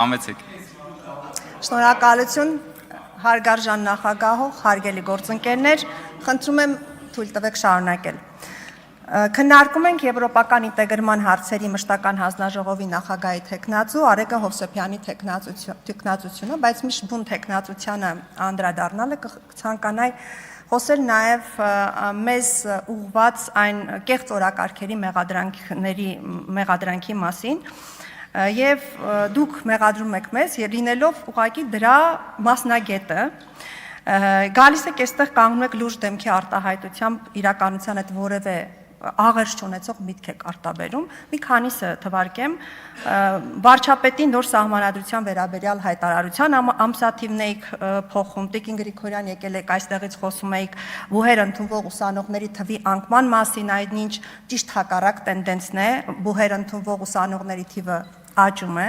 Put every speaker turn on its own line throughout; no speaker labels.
Համեցեք։
Շնորհակալություն, հարգարժան նախագահող, հարգելի գործընկերներ, խնդրում եմ թույլ տվեք շարունակել։ Քննարկում ենք Եվրոպական ինտեգրման հարցերի մշտական հանձնաժողովի նախագահի թեկնածու Արեգա Հովսեփյանի թեկնածությունը, բայց միշտ բուն թեկնածությանը անդրադառնալը կցանկանայի խոսել նաև մեզ ուղղված այն կեղծ օրակարգերի մեղադրանքի մասին, եւ դուք մեղադրում եք մեզ լինելով ուղղակի դրա մասնագետը, գալիս եք այստեղ կանգնում եք լուրջ դեմքի արտահայտությամբ իրականության հետ որևէ աղերս չունեցող միտք եք արտաբերում, մի քանիսը թվարկեմ, վարչապետի նոր սահմանադրության վերաբերյալ հայտարարության ամսաթիվն էիք փոխում, Տիկին Գրիգորյան եկել եք այստեղից խոսում էիք բուհեր ընդունվող ուսանողների թվի անկման մասին, այդ ինչ ճիշտ հակառակ տենդենսն է, բուհեր ընդունվող ուսանողների թիվը աճում է։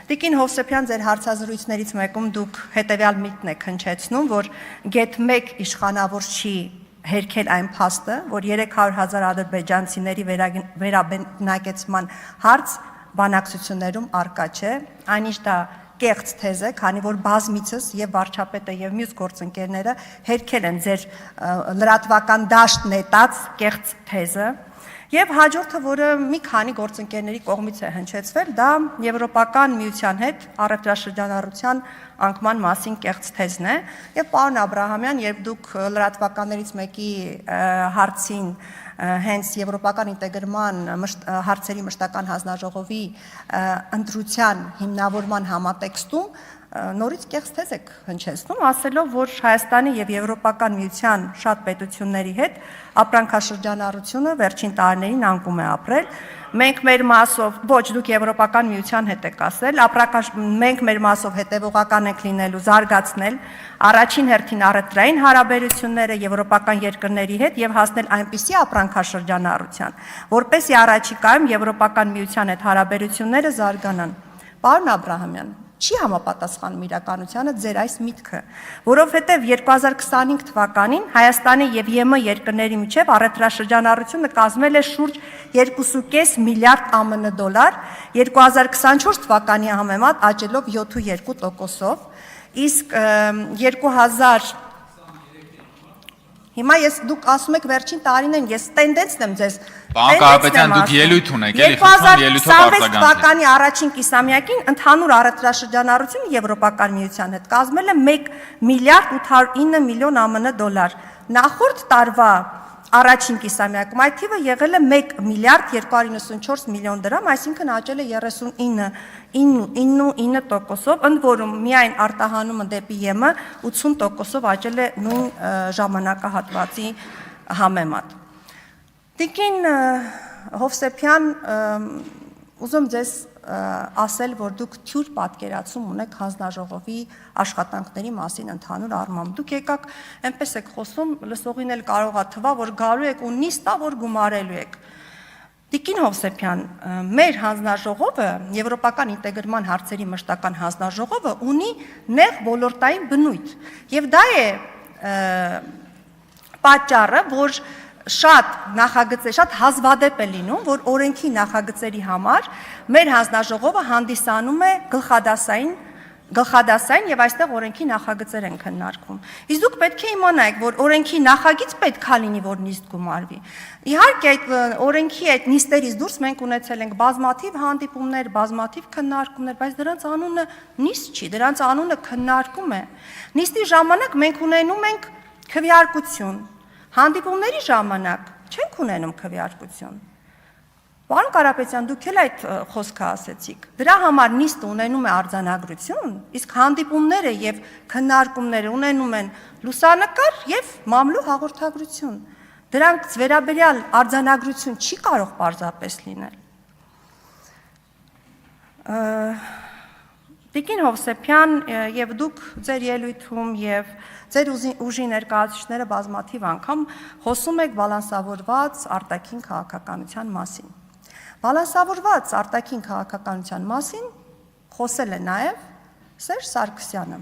Տիկին Հովսեփյան, ձեր հարցազրույցներից մեկում դուք հետևյալ միտքն եք հնչեցնում, որ գեթ 1 իշխանավոր չի հերքել այն փաստը, որ 300,000 ադրբեջանցիների վերաբնակեցման հարց բանակցություններում առկա չէ, այնիշ դա կեղծ թեզ է, քանի որ բազմիցս եւ վարչապետը եւ մյուս գործընկերները հերքել են ձեր լրատվական դաշտ նետած կեղծ թեզը։ Եվ հաջորդը, որը մի քանի գործընկերների կողմից է հնչեցվել, դա Եվրոպական միության հետ առևտրաշրջանառության անկման մասին կեղծ թեզն է։ Եվ պարոն Աբրահամյան, երբ դուք լրատվականներից մեկի հարցին հենց Եվրոպական ինտեգրման հարցերի մշտական հանձնաժողովի ընտրության հիմնավորման համատեքստում նորից կեղծ թեզ եք հնչեցնում, ասելով, որ Հայաստանի եւ Եվրոպական միության շատ պետությունների հետ ապրանքաշրջանառությունը վերջին տարիներին անկում է ապրել։ Մենք մեր մասով, ոչ, դուք Եվրոպական միության հետ եք ասել, մենք մեր մասով հետևողական ենք լինելու, զարգացնել առաջին հերթին առևտրային հարաբերությունները եվրոպական երկրների հետ եւ հասնել այնպիսի ապրանքաշրջանառության, որպեսզի առաջիկայում Եվրոպական միության հետ հարաբերությունները զարգանան։ Պարոն Աբրահամյան, չի համապատասխանում իրականությանը ձեր այս միտքը, որովհետև 2025 թվականին Հայաստանի եւ ԵՄ երկրների միջև առևտրաշրջանառությունը կազմել է շուրջ 2.5 միլիարդ ԱՄՆ դոլար, 2024 թվականի համեմատ աճելով 7.2%-ով, իսկ 2000 Հիմա դուք ասում եք վերջին տարիներին, ես տենդենսն եմ ձեզ։
Պարոն Կարապետյան, դուք ելույթ ունեք, էլի, խնդրում ելույթով արձագանքեք։ 2026 թվականի առաջին կիսամյակին ընդհանուր առևտրաշրջանառությունը Եվրոպական միության հետ կազմել է 1 միլիարդ 809 միլիոն ԱՄՆ դոլար։ Նախորդ տարվա առաջին կիսամյակում այդ թիվը եղել է 1 միլիարդ 294 միլիոն դրամ, այսինքն աճել է 39%-ով, ընդ որում միայն արտահանումը դեպի ԵՄ 80%-ով աճել է նույն ժամանակահատվածի համեմատ։ Տիկին Հովսեփյան, ուզում ձեզ ասել, որ դուք թյուր պատկերացում ունեք հանձնաժողովի աշխատանքների մասին ընդհանուր առմամբ։ Դուք եկաք, այնպես եք խոսում, լսողին էլ կարող է թվա, որ գալու եք ու նիստա, որ գումարելու եք։ Տիկին Հովսեփյան, մեր հանձնաժողովը, Եվրոպական ինտեգրման հարցերի մշտական հանձնաժողովը ունի նեղ ոլորտային բնույթ, եւ դա է պատճառը, որ շատ նախագծեր, շատ հազվադեպ է լինում, որ օրենքի նախագծերի համար մեր հանձնաժողովը հանդիսանում է գլխադասային եւ այստեղ օրենքի նախագծեր են քննարկվում։ Իսկ դուք պետք է իմանայիք, որ օրենքի նախագիծ պետք է լինի, որ նիստ գումարվի։ Իհարկե այդ օրենքի այդ նիստերից դուրս մենք ունեցել ենք բազմաթիվ հանդիպումներ, բազմաթիվ քննարկումներ, բայց դրանց անունը նիստ չի, դրանց անունը քննարկում է։ Նիստի ժամանակ մենք ունենում ենք քվեարկություն, հանդիպումների ժամանակ չենք ունենում քվեարկություն։ Պարոն Կարապետյան, դուք էլ այդ խոսքը ասեցիք։ Դրա համար նիստը ունենում է արձանագրություն, իսկ հանդիպումները եւ քննարկումները ունենում են լուսանկար եւ մամլու հաղորդագրություն։ Դրանց վերաբերյալ արձանագրություն չի կարող պարզապես լինել։ Տիկին Հովսեփյան, եւ դուք ձեր ելույթում եւ ձեր ուժի ներկայացուցիչները բազմաթիվ անգամ խոսում եք բալանսավորված արտաքին քաղաքականության մասին։ Բալանսավորված արտաքին քաղաքականության մասին խոսել է նաեւ Սերժ Սարգսյանը։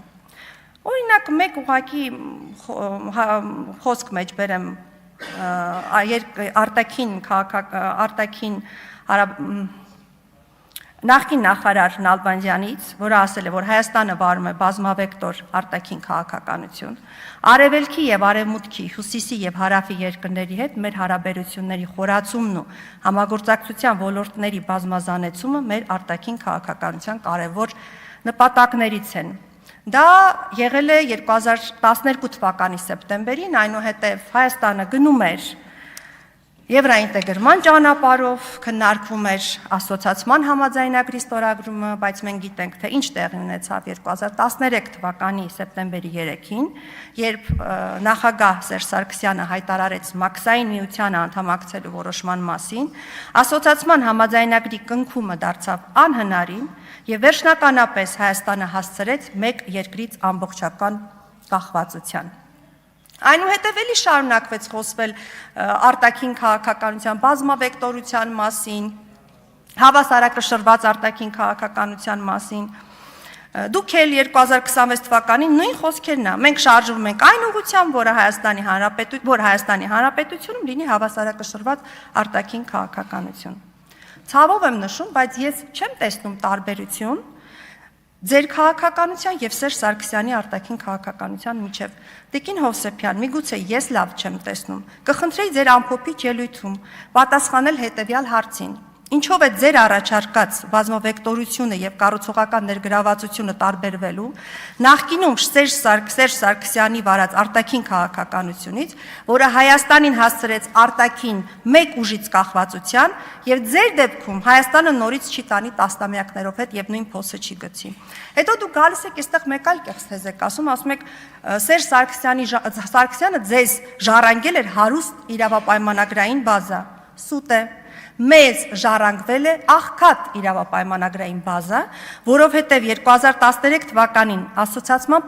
Օրինակ, մեկ ուղղակի խոսք մեջ բերեմ արտաքին
նախկին նախարար Նալբանդյանից, որը ասել է, որ Հայաստանը վարում է բազմավեկտոր արտաքին քաղաքականություն, Արևելքի եւ Արևմուտքի, Հյուսիսի եւ Հարավի երկրների հետ մեր հարաբերությունների խորացումն ու համագործակցության ոլորտների բազմազանեցումը մեր արտաքին քաղաքականության կարևոր նպատակներից են։ Դա եղել է 2012 թվականի սեպտեմբերին, այնուհետև Հայաստանը գնում էր Եվրաինտեգրման ճանապարհով, քննարկվում էր ասոցիացիան համաձայնագրի ստորագրումը, բայց մենք գիտենք, թե ինչ տեղի ունեցավ 2013 թվականի սեպտեմբերի 3-ին, երբ նախագահ Սերժ Սարգսյանը հայտարարեց Մաքսային միությանը անդամակցելու որոշման մասին, ասոցիացիան համաձայնագրի կնքումը դարձավ անհնարին եւ վերջնականապես Հայաստանը հասցրեց մեկ երկրից ամբողջական կախվածության։ Այնուհետև էլի շարունակվեց խոսվել արտաքին քաղաքականության բազմավեկտորության մասին, հավասարակշռված արտաքին քաղաքականության մասին։ Դուք էլ 2026 թվականին նույն խոսքերն ա։ Մենք շարժվում ենք այն ուղղությամբ, որ Հայաստանի Հանրապետությունում լինի հավասարակշռված արտաքին քաղաքականություն։ Ցավով եմ նշում, բայց ես չեմ տեսնում տարբերություն ձեր քաղաքականության եւ Սերժ Սարգսյանի արտաքին քաղաքականության միջև։ Տիկին Հովսեփյան, միգուցե ես լավ չեմ տեսնում։ Կխնդրեի ձեր ամփոփիչ ելույթում պատասխանել հետեւյալ հարցին. Ինչով է ձեր առաջարկած բազմավեկտորությունը եւ կառուցողական ներգրավվածությունը տարբերվելու նախկինում Սերժ Սարգսյանի վարած արտաքին քաղաքականությունից, որը Հայաստանին հասցրեց արտաքին մեկ ուժից կախվածության եւ ձեր դեպքում Հայաստանը նորից չի տանի տասնամյակներով հետ եւ նույն փոսը չի գցի։ Հետո դուք գալիս եք այստեղ մեկ այլ կեղծ թեզ եք ասում, ասում եք Սերժ Սարգսյանը ձեզ ժառանգել էր հարուստ իրավապայմանագրային բազա։ Սուտ է։ Մեզ ժառանգվել է աղքատ իրավապայմանագրային բազա, որովհետև 2013 թվականին ասոցիացիան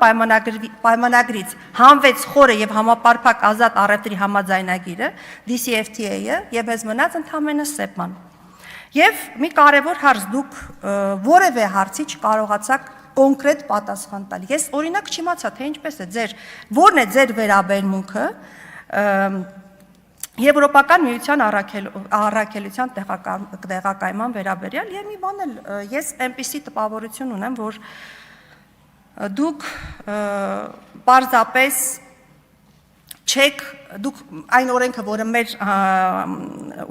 պայմանագրից հանվեց խորը եւ համապարփակ ազատ առևտրի համաձայնագիրը, DCFTA-ը, եւ մեզ մնաց ընդամենը SEPA-ն։ Եվ մի կարևոր հարց, դուք որևէ հարցի չկարողացաք կոնկրետ պատասխան տալ։ Ես օրինակ չիմացա, թե ինչպես է որն է ձեր վերաբերմունքը Եվրոպական միության առաքելության տեղակայման վերաբերյալ եւ մի բան էլ ես այնպիսի տպավորություն ունեմ, որ դուք պարզապես չեք դուք այն օրենքը, որը մեր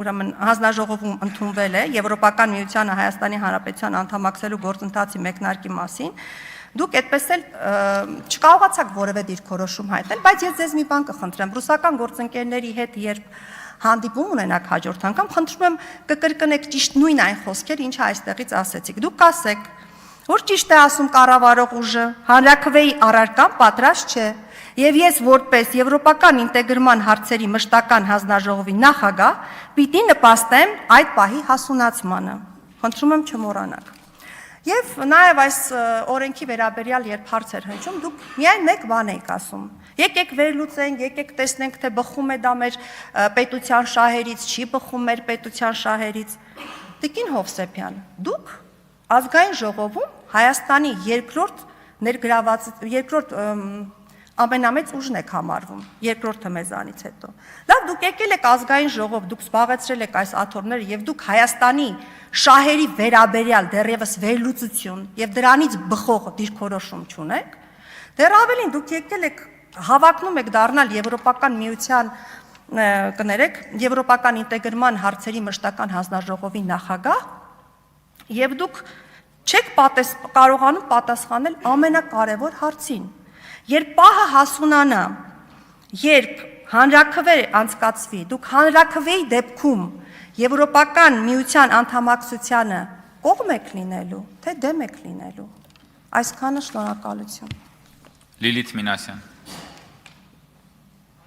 ուրեմն հանձնաժողովում ընդունվել է Եվրոպական միությանը Հայաստանի Հանրապետության անդամակցելու գործընթացի մեկնարկի մասին, դուք այդպես էլ չկարողացաք որևէ դիրքորոշում հայտնել, բայց ես ձեզ մի բան կխնդրեմ, ռուսական գործընկերների հետ երբ հանդիպում ունենաք հաջորդ անգամ, խնդրում եմ կկրկնեք ճիշտ նույն այն խոսքերը, ինչը այստեղից ասեցիք։ Դուք կասեք, որ ճիշտ է ասում կառավարող ուժը, հանրաքվեի առարկան պատրաստ չէ, եւ ես որպես եվրոպական ինտեգրման հարցերի մշտական հանձնաժողովի նախագահ պիտի նպաստեմ այդ պահի հասունացմանը։ Խնդրում եմ չմոռանաք։ Եվ նաև այս օրենքի վերաբերյալ երբ հարց էր հնչում, դուք միայն մեկ բան եք ասում. եկեք վերլուծենք, եկեք տեսնենք, թե բխում է դա մեր պետության շահերից, չի բխում մեր պետության շահերից։ Տիկին Հովսեփյան, դուք ազգային ժողովում Հայաստանի երկրորդ ամենամեծ ուժն եք համարվում, երկրորդը մեզանից հետո։ Լավ, դուք եկել եք ազգային ժողով, դուք զբաղեցրել եք այս աթոռները եւ դուք Հայաստանի շահերի վերաբերյալ դեռևս վերլուծություն եւ դրանից բխող դիրքորոշում չունեք, դեռ ավելին դուք եկել եք հավակնում եք դառնալ Եվրոպական միության կներեք, Եվրոպական ինտեգրման հարցերի մշտական հանձնաժողովի նախագահ եւ դուք չեք կարողանում պատասխանել ամենակարևոր հարցին։ Երբ պահը հասունանա, երբ հանրաքվե անցկացվի, դուք հանրաքվեի դեպքում Եվրոպական միության անդամակցությանը կողմ եք լինելու, թե դեմ եք լինելու։ Այսքանը շնորհակալություն։
Լիլիթ Մինասյան։